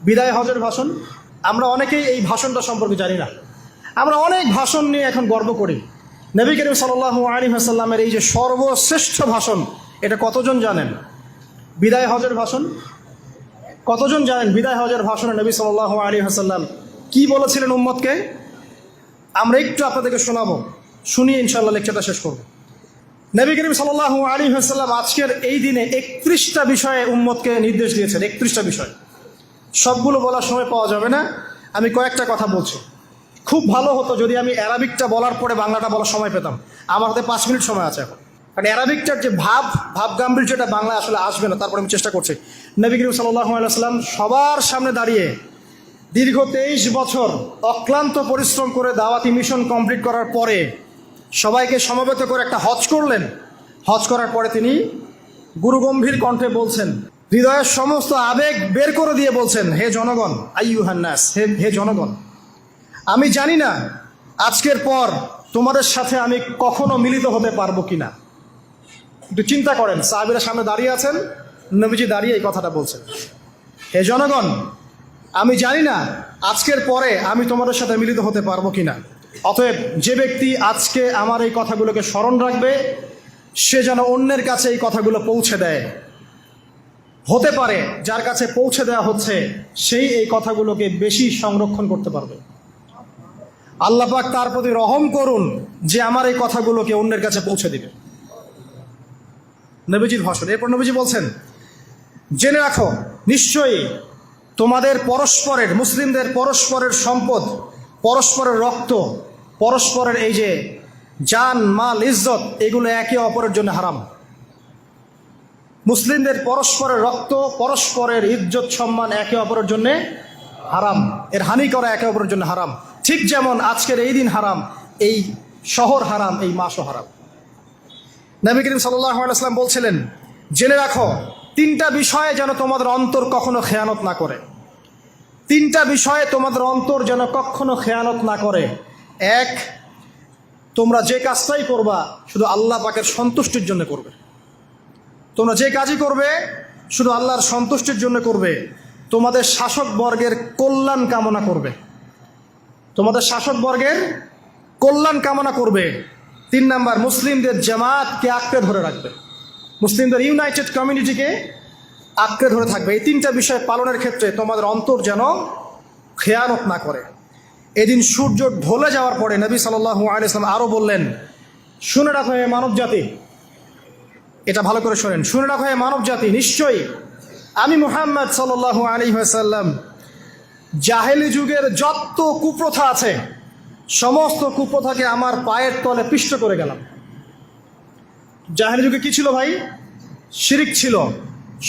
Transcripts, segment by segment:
বিদায় হজের ভাষণ। আমরা অনেকেই এই ভাষণটা সম্পর্কে জানি না। আমরা অনেক ভাষণ নিয়ে এখন গর্ব করি। নবী করিম সাল্লাল্লাহু আলাইহি ওয়াসাল্লামের এই যে সর্বশ্রেষ্ঠ ভাষণ, এটা কতজন জানেন? বিদায় হজের ভাষণ। কতজন জানেন বিদায় হজের ভাষণে নবী সাল্লাল্লাহু আলাইহি ওয়াসাল্লাম কি বলেছিলেন উম্মতকে? আমরা একটু আপনাদেরকে শোনাবো, শুনিয়ে ইনশাআল্লাহ লেকচারটা শেষ করব। নবী করিম সাল্লাল্লাহু আলাইহি ওয়াসাল্লাম আজকের এই দিনে 31টা বিষয়ে উম্মতকে নির্দেশ দিয়েছেন। 31টা বিষয়, সবগুলো বলার সময় পাওয়া যাবে না, আমি কয়েকটা কথা বলছি। খুব ভালো হতো যদি আমি অ্যারাবিকটা বলার পরে বাংলাটা বলার সময় পেতাম। আমার হাতে 5 মিনিট সময় আছে এখন, কারণ অ্যারাবিকটার যে ভাব গাম্ভীর্যটা বাংলা আসলে আসবে না। তারপরে আমি চেষ্টা করছি। নবী করিম সাল্লাল্লাহু আলাইহি ওয়াসাল্লাম সবার সামনে দাঁড়িয়ে দীর্ঘ 23 বছর অক্লান্ত পরিশ্রম করে দাওয়াতি মিশন কমপ্লিট করার পরে সবাইকে সমবেত করে একটা হজ করলেন। হজ করার পরে তিনি গুরুগম্ভীর কণ্ঠে বলছেন, হৃদয়ের সমস্ত আবেগ বের করে দিয়ে বলছেন, হে জনগণ, আইয়ুহান নাস, হে জনগণ, আমি জানি না আজকের পর তোমাদের সাথে আমি কখনো মিলিত হতে পারবো কিনা। একটু চিন্তা করেন, সাহাবীরা সামনে দাঁড়িয়ে আছেন, নবীজি দাঁড়িয়ে এই কথাটা বলছেন, হে জনগণ, আমি জানি না আজকের পরে আমি তোমাদের সাথে মিলিত হতে পারবো কিনা। অতএব যে ব্যক্তি আজকে আমার এই কথাগুলোকে স্মরণ রাখবে, সে যেন অন্যের কাছে এই কথাগুলো পৌঁছে দেয়। হতে পারে যার কাছে পৌঁছে দেওয়া হচ্ছে সেই এই কথাগুলোকে বেশি সংরক্ষণ করতে পারবে। আল্লাহ পাক তার প্রতি রহম করুন যে আমার এই কথাগুলোকে অন্যের কাছে পৌঁছে দিবে। নবীজির ভাষণ। এরপর নবীজি বলছেন, জেনে রাখো নিশ্চয়ই তোমাদের পরস্পরের, মুসলিমদের পরস্পরের সম্পদ, পরস্পরের রক্ত, পরস্পরের এই যে জান মাল ইজ্জত, এগুলো একে অপরের জন্য হারাম। মুসলিমদের পরস্পরের রক্ত, পরস্পরের ইজ্জত সম্মান একে অপরের জন্য হারাম। এর হানি করা একে অপরের জন্য হারাম। ঠিক যেমন আজকের এই দিন হারাম, এই শহর হারাম, এই মাসও হারাম। নবী করিম সাল্লাল্লাহু আলাইহি ওয়াসাল্লাম বলছিলেন, জেনে রাখো 3টা বিষয়ে যেন তোমাদের অন্তর কখনো খেয়ানত না করে। 3টা বিষয়ে তোমাদের অন্তর যেন কখনো খেয়ানত না করে। 1, তোমরা যে কাজটাই করবা শুধু আল্লাহ পাকের সন্তুষ্টির জন্য করবে। তোমরা যে কাজই করবে শুধু আল্লাহর সন্তুষ্টির জন্য করবে। তোমাদের শাসক বর্গের কল্যাণ কামনা করবে। তোমাদের শাসক বর্গের কল্যাণ কামনা করবে। 3 নাম্বার, মুসলিমদের জামাতকে আঁকড়ে ধরে রাখবে। মুসলিমদের ইউনাইটেড কমিউনিটিকে আঁকড়ে ধরে থাকবে। এই 3টা বিষয় পালনের ক্ষেত্রে তোমাদের অন্তর যেন খেয়ানত না করে। এদিন সূর্য ঢলে যাওয়ার পরে নবী সাল্লাল্লাহু আলাইহি ওয়াসাল্লাম আরও বললেন, শুনে রাখো হে মানব জাতি, এটা ভালো করে শোনেন, শুনে রাখো হে মানব জাতি, নিশ্চয়ই আমি মুহাম্মদ সাল্লাল্লাহু আলাইহি ওয়াসাল্লাম জাহেলি যুগের যত কুপ্রথা আছে সমস্ত কুপ্রথাকে আমার পায়ের তলে পিষ্ট করে গেলাম। জাহেলি যুগে কি ছিল ভাই? শিরিক ছিল,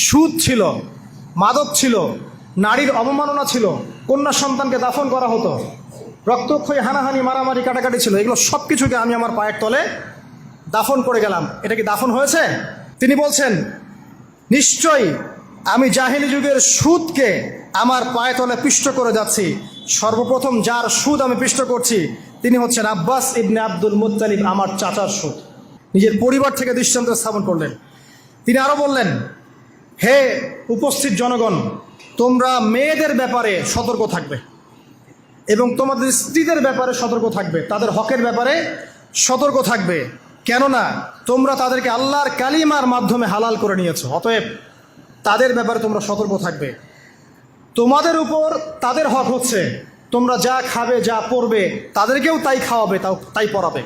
সুদ ছিল, মাদক ছিল, নারীর অবমাননা ছিল, কন্যা সন্তানকে দাফন করা হতো, রক্তক্ষয়ী, হানাহানি, মারামারি, কাটাকাটি ছিল। এগুলো সব কিছুকে আমি আমার পায়ের তলে দাফন করে গেলাম। এটা কি দাফন হয়েছে? তিনি বলছেন, নিশ্চয়ই আমি জাহেলি যুগের সুদকে আমার পায়ে তলে পিষ্ট করে যাচ্ছি। সর্বপ্রথম যার সুদ আমি পিষ্ট করছি তিনি হচ্ছেন আব্বাস ইবনে আব্দুল মুত্তালিব, আমার চাচার সুদ। নিজের পরিবার থেকে দৃষ্টান্ত স্থাপন করলেন। তিনি আরও বললেন, হে উপস্থিত জনগণ, তোমরা মেয়েদের ব্যাপারে সতর্ক থাকবে এবং তোমাদের স্ত্রীদের ব্যাপারে সতর্ক থাকবে, তাদের হকের ব্যাপারে সতর্ক থাকবে, কেননা তোমরা তাদেরকে আল্লাহর কালিমার মাধ্যমে হালাল করে নিয়েছো। অতএব তাদের ব্যাপারে তোমরা সতর্ক থাকবে। তোমাদের উপর তাদের হক হচ্ছে তোমরা যা খাবে, যা পরবে, তাদেরকেও তাই খাওয়াবে, তাই পরাবে।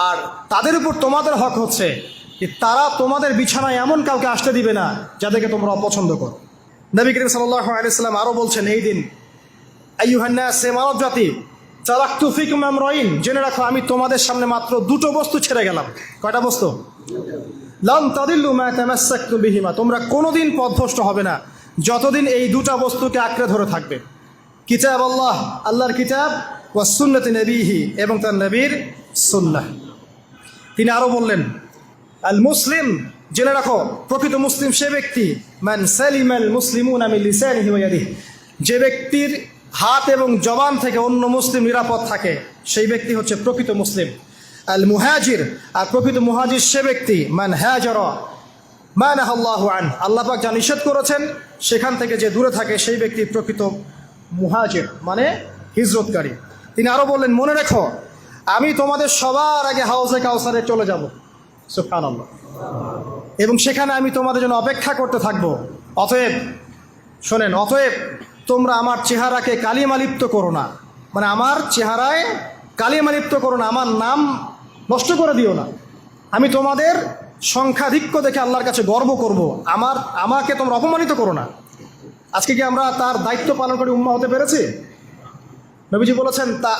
আর তাদের উপর তোমাদের হক হচ্ছে যে তারা তোমাদের বিছানায় এমন কাউকে আসতে দিবে না যাদেরকে তোমরা অপছন্দ করো। নবী করিম সাল্লাল্লাহু আলাইহি ওয়াসাল্লাম আরও বলছেন, এই দিন, আইয়ুহান নাস, হে মানব জাতি, তারাকতু ফিকুম আমরাইন, জেনে রাখো আমি তোমাদের সামনে মাত্র 2টো বস্তু ছেড়ে গেলাম। কয়টা বস্তু? লান তাদিল্লু মা তামাসসাকতুম বিহিমা, তোমরা কোনোদিন পথভ্রষ্ট হবে না যতদিন এই 2টা বস্তুকে আঁকড়ে ধরে থাকবে। কিতাব আল্লাহ, আল্লাহর কিতাব, ওয়া সুন্নতি নবীহি, এবং তার নবীর সুন্নাহ। তিনি আরও বললেন, আল মুসলিম, জেনে রাখো প্রকৃত মুসলিম সে ব্যক্তি, মান সালিমাল মুসলিমুনা মিন লিসানিহি ওয়া ইয়াদিহি, যে ব্যক্তির হাত এবং জবান থেকে অন্য মুসলিম নিরাপদ থাকে সেই ব্যক্তি হচ্ছে প্রকৃত মুসলিম। আল মুহাজির, আর প্রকৃত মুহাজির সে ব্যক্তি, মান হাজারা মা নাহাল্লাহু আন, আল্লাহ পাক যা নিষেধ করেছেন সেখান থেকে যে দূরে থাকে সেই ব্যক্তি প্রকৃত মুহাজির, মানে হিজরতকারী। তিনি আরও বললেন, মনে রেখো আমি তোমাদের সবার আগে হাউজে কাউসারে চলে যাব, সুবহানাল্লাহ, এবং সেখানে আমি তোমাদের জন্য অপেক্ষা করতে থাকবো। অতএব শোনেন, অতএব তোমরা আমার চেহারাকে কালিমালিপ্ত করো না, মানে আমার চেহারায় কালিমালিপ্ত করো না, আমার নাম নষ্ট করে দিও না। আমি তোমাদের সংখ্যাধিক্য দেখে আল্লাহর কাছে গর্ব করব, আমাকে তোমরা অপমানিত করো না। আজকে কি আমরা তার দায়িত্ব পালন করে উম্মাহ হতে পেরেছি? নবীজি বলেছেন, তা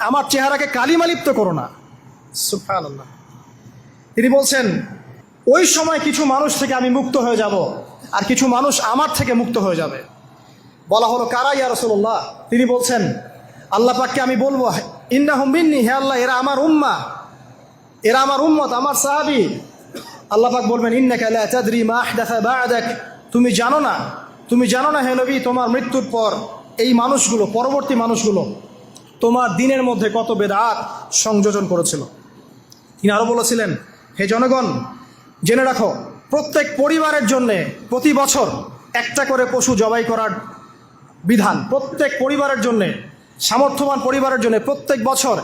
আমার চেহারাকে কালিমালিপ্ত করো না, সুবহানাল্লাহ। তিনি বলছেন, ওই সময় কিছু মানুষ থেকে আমি মুক্ত হয়ে যাব, আর কিছু মানুষ আমার থেকে মুক্ত হয়ে যাবে। বলা হলো, কারা ইয়া রাসূলুল্লাহ? তিনি বলছেন, আল্লাহ পাককে আমি বলবো, ইন্নাহুম মিন্নি, হে আল্লাহ এরা আমার উম্মাহ, এরা আমার উম্মত, আমার সাহাবী। আল্লাহ পাক বলবেন, ইন্নাকা লা তাদরি মা আহদাসা বা'দাক, তুমি জানো না হে নবী, তোমার মৃত্যুর পর এই মানুষগুলো, পরবর্তী মানুষগুলো তোমার দিনের মধ্যে কত বেদাত সংযোজন করেছিল। তিনি আরও বলেছিলেন, হে জনগণ জেনে রাখো, প্রত্যেক পরিবারের জন্যে প্রতি বছর একটা করে পশু জবাই করার বিধান, প্রত্যেক পরিবারের জন্যে, সামর্থ্যবান পরিবারের জন্য প্রত্যেক বছর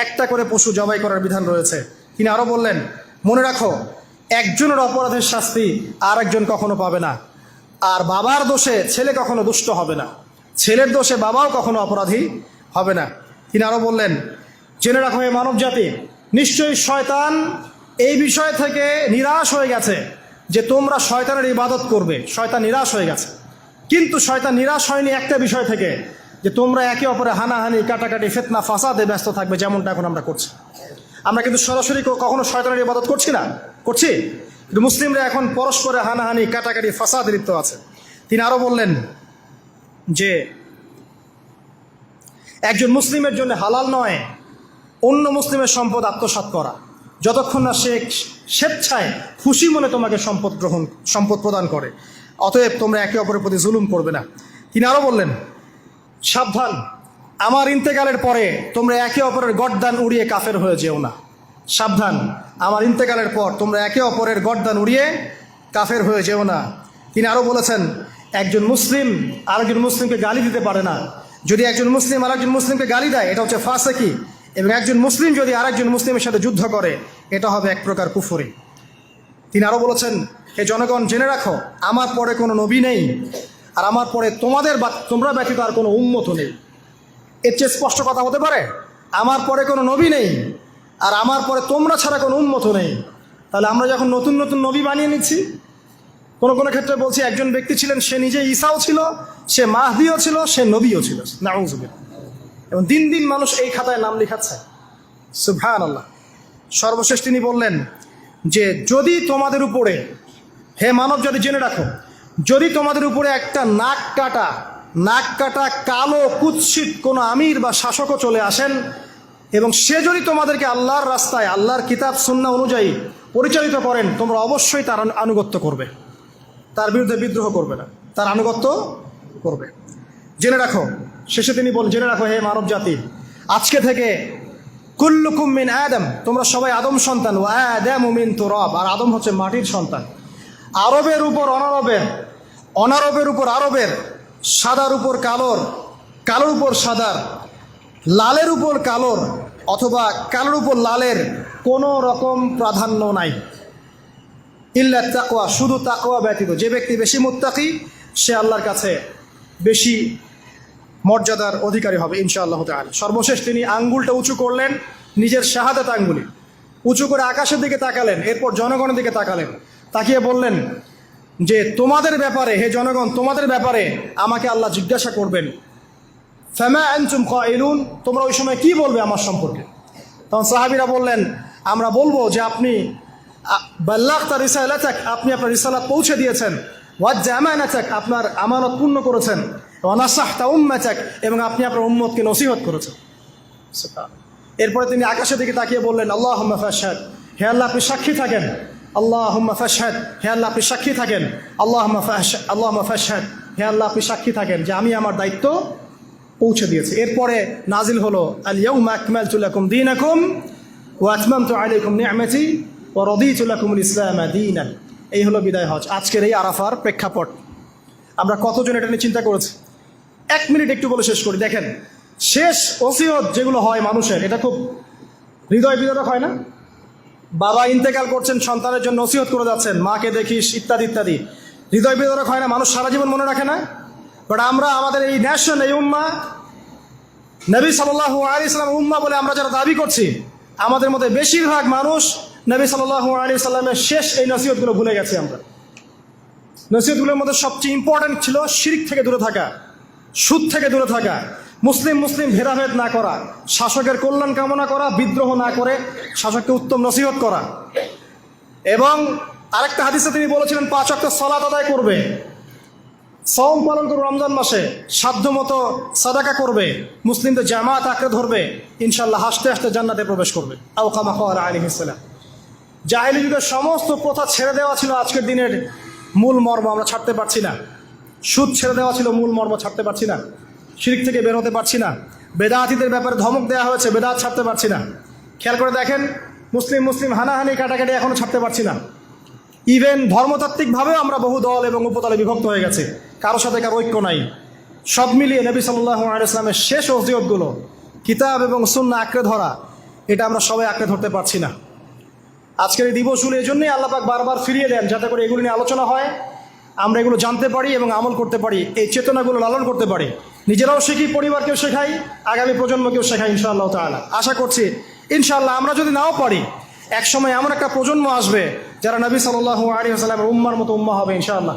একটা করে পশু জবাই করার বিধান রয়েছে। তিনি আরও বললেন, মনে রাখো একজনের অপরাধের শাস্তি আর একজন কখনো পাবে না, আর বাবার দোষে ছেলে কখনো দুষ্ট হবে না, ছেলের দোষে বাবাও কখনো অপরাধী হবে না। তিনি আরও বললেন, জেনে রাখো হে মানব জাতি, নিশ্চয়ই শয়তান এই বিষয় থেকে নিরাশ হয়ে গেছে যে তোমরা শয়তানের ইবাদত করবে। শয়তান নিরাশ হয়ে গেছে, কিন্তু শয়তান নিরাশ হয়নি একটা বিষয় থেকে, যে তোমরা একে অপরে হানাহানি, কাটাকাটি, ফিতনা, ফাসাদে ব্যস্ত থাকবে, যেমনটা এখন আমরা করছি। আমরা কিন্তু সরাসরি কখনো শয়তানের ইবাদত করছি না, করছি, কিন্তু মুসলিমরা এখন পরস্পরে হানাহানি, কাটাকাটি, ফাসাদে লিপ্ত আছে। তিনি আরও বললেন যে একজন মুসলিমের জন্য হালাল নয় অন্য মুসলিমের সম্পদ আত্মসাৎ করা, যতক্ষণ না সে স্বেচ্ছায় খুশি মনে তোমাকে সম্পদ প্রদান করে। অতএব তোমরা একে অপরের প্রতি জুলুম করবে না। তিনি আরও বললেন, সাবধান, আমার ইন্তেকালের পরে তোমরা একে অপরের গর্দান উড়িয়ে কাফের হয়ে যেও না। সাবধান, আমার ইন্তেকালের পর তোমরা একে অপরের গর্দান উড়িয়ে কাফের হয়ে যেও না। তিনি আরও বলেছেন, একজন মুসলিম আরেকজন মুসলিমকে গালি দিতে পারে না। যদি একজন মুসলিম আরেকজন মুসলিমকে গালি দেয়, এটা হচ্ছে ফাসিকি, এবং একজন মুসলিম যদি আরেকজন মুসলিমের সাথে যুদ্ধ করে, এটা হবে এক প্রকার কুফরি। তিনি আরও বলেছেন, হে জনগণ জেনে রাখো, আমার পরে কোনো নবী নেই, আর আমার পরে তোমরা ব্যতীত আর কোনো উম্মত নেই। এর চেয়ে স্পষ্ট কথা হতে পারে? আমার পরে কোনো নবী নেই, আর আমার পরে তোমরা ছাড়া কোনো উম্মত নেই। তাহলে আমরা যখন নতুন নতুন নবী বানিয়ে নিচ্ছি, কোনো কোনো ক্ষেত্রে বলছি একজন ব্যক্তি ছিলেন, সে নিজে ঈসাও ছিল, সে মাহদিও ছিল, সে নবীও ছিল, নাউযুবিল্লাহ। এবং দিন দিন মানুষ এই খাতায় নাম লিখাচ্ছে, সুবহানাল্লাহ। সর্বশেষ তিনি বললেন যে যদি তোমাদের উপরে, হে মানব জাতি জেনে রাখো, যদি তোমাদের উপরে একটা নাক কাটা কালো কুৎসিত কোনো আমির বা শাসকও চলে আসেন, এবং সে যদি তোমাদেরকে আল্লাহর রাস্তায়, আল্লাহর কিতাব সুন্নাহ অনুযায়ী পরিচালিত করেন, তোমরা অবশ্যই তার আনুগত্য করবে, তার বিরুদ্ধে বিদ্রোহ করবে না, তার আনুগত্য করবে। জেনে রাখো, শেষে তিনি বলেন, জেনে রাখো হে মানব জাতি, আজকে থেকে কুল্লুকুম মিন আদম, তোমরা সবাই আদম সন্তান, ওয়া আদামু মিন তুরাব, আর আদম হচ্ছে মাটির সন্তান। আরবের উপর অনারবের, অনারবের উপর আরবের, সাদার উপর কালোর, কালোর উপর সাদার, লালের উপর কালোর, অথবা কালোর উপর লালের কোনো রকম প্রাধান্য নাই। ইল্লা তাকওয়া, শুধু তাকওয়া ব্যতীত। যে ব্যক্তি বেশি মুত্তাকি, সে আল্লাহর কাছে বেশি মর্যাদার অধিকারী হবে ইনশাআল্লাহ তাআলা। সর্বশেষ তিনি আঙ্গুলটা উঁচু করলেন, নিজের শাহাদাত আঙ্গুলি উঁচু করে আকাশের দিকে তাকালেন, এরপর জনগণের দিকে তাকালেন, তাকিয়ে বললেন যে তোমাদের ব্যাপারে, হে জনগণ, তোমাদের ব্যাপারে আমাকে আল্লাহ জিজ্ঞাসা করবেন, ফামা আনতুম কাইলুন, তোমরা ওই সময় কি বলবে আমার সম্পর্কে? তখন সাহাবীরা বললেন, আমরা বলবো যে আপনি বাল্লাগতা রিসালাতাক, আপনি আপনার রিসালাত পৌঁছে দিয়েছেন, ওয়াজ্জা আমানাতাক, আপনার আমানত পূর্ণ করেছেন, ওয়া নাসাহতা উম্মাতাক, এবং আপনি আপনার উম্মতকে নসিহত করেছেন। এরপরে তিনি আকাশের দিকে তাকিয়ে বললেন, আল্লাহুম্মা ফাশহাদ, হে আল্লাহ আপনি সাক্ষী থাকেন, আল্লাহুম্মা ফাশহাদ, হে আল্লাহ আপনি সাক্ষী থাকেন, আল্লাহুম্মা ফাশহাদ, হে আল্লাহ আপনি সাক্ষী থাকেন যে আমি আমার দায়িত্ব পৌঁছে দিয়েছি। এরপরে নাজিল হলো, আল ইয়াউমা আকমালতু লাকুম দীনাকুম ওয়া আতমামতু আলাইকুম নি'মাতি ওয়া রাদিতু লাকুমুল ইসলাম দীনান। এই হলো বিদায় হজ, আজকের এই আরাফার প্রেক্ষাপট। আমরা কতজন এটা নিয়ে চিন্তা করেছি? 1 মিনিট একটু বলে শেষ করি। দেখেন, শেষ ওসিয়ত যেগুলো হয় মানুষের, এটা খুব হৃদয় বিদারক হয় না? বাবা ইন্তেকাল করছেন, সন্তানের জন্য ওসিয়ত করে যাচ্ছেন, মাকে দেখিস ইত্যাদি ইত্যাদি। হৃদয় বিদারক হয় না? মানুষ সারা জীবন মনে রাখে না? বাট আমরা আমাদের এই ন্যাশন, এই উম্মা, নবী সাল্লাল্লাহু আলাইহি সাল্লাম উম্মা বলে আমরা যারা দাবি করছি, আমাদের মধ্যে বেশিরভাগ মানুষ নবী সাল্লাল্লাহু আলাইহি সাল্লামের শেষ এই নসিহতগুলো ভুলে গেছি আমরা। নসিহতগুলোর মধ্যে সবচেয়ে ইম্পর্টেন্ট ছিল শিরক থেকে দূরে থাকা, সুদ থেকে দূরে থাকা, মুসলিম ভেদাভেদ না করা, শাসকের কল্যাণ কামনা করা, বিদ্রোহ না করে শাসককে উত্তম নসিহত করা। এবং আরেকটা হাদিসে তিনি বলেছিলেন 5 ওয়াক্ত সালাত আদায় করবে, সওম পালন করবে, রমজান মাসে সাধ্যমতো সাদাকা করবে, মুসলিমদের জামাত আঁকড়ে ধরবে, ইনশাল্লাহ হাসতে হাসতে জান্নাতে প্রবেশ করবে। আও কামা ক্বালা আলাইহিস সালাম। জাহেলি যুগের সমস্ত প্রথা ছেড়ে দেওয়া ছিল আজকের দিনের মূল মর্ম, আমরা ছাড়তে পারছি না। সুদ ছেড়ে দেওয়া ছিল মূল মর্ম, ছাড়তে পারছি না। শিরক থেকে বের হতে পারছি না। বেদাতীদের ব্যাপারে ধমক দেওয়া হয়েছে, বেদাত ছাড়তে পারছি না। খেয়াল করে দেখেন, মুসলিম হানাহানি কাটাকাটি এখনো ছাড়তে পারছি না। ইভেন ধর্মতাত্ত্বিকভাবেও আমরা বহু দল এবং উপদলে বিভক্ত হয়ে গেছে, কারোর সাথে কারো ঐক্য নাই। সব মিলিয়ে নবী সাল্লাল্লাহু আলাইহি সাল্লামের শেষ ওসিয়তগুলো, কিতাব এবং সুন্নাহ আঁকড়ে ধরা, এটা আমরা সবাই আঁকড়ে ধরতে পারছি না। আজকের এই দিবসগুলো এই জন্যই আল্লাহ পাক বারবার ফিরিয়ে দেন, যাতে করে এগুলো নিয়ে আলোচনা হয়, আমরা এগুলো জানতে পারি এবং আমল করতে পারি, এই চেতনাগুলো লালন করতে পারি, নিজেরাও শিখি, পরিবারকেও শেখাই, আগামী প্রজন্মকেও শেখাই ইনশাআল্লাহ তাআলা। আশা করছি ইনশাআল্লাহ আমরা যদি নাও পারি, একসময় এমন একটা প্রজন্ম আসবে যারা নবী সাল্লাল্লাহু আলাইহি ওয়াসাল্লামের উম্মার মতো উম্মাহ হবে ইনশাআল্লাহ।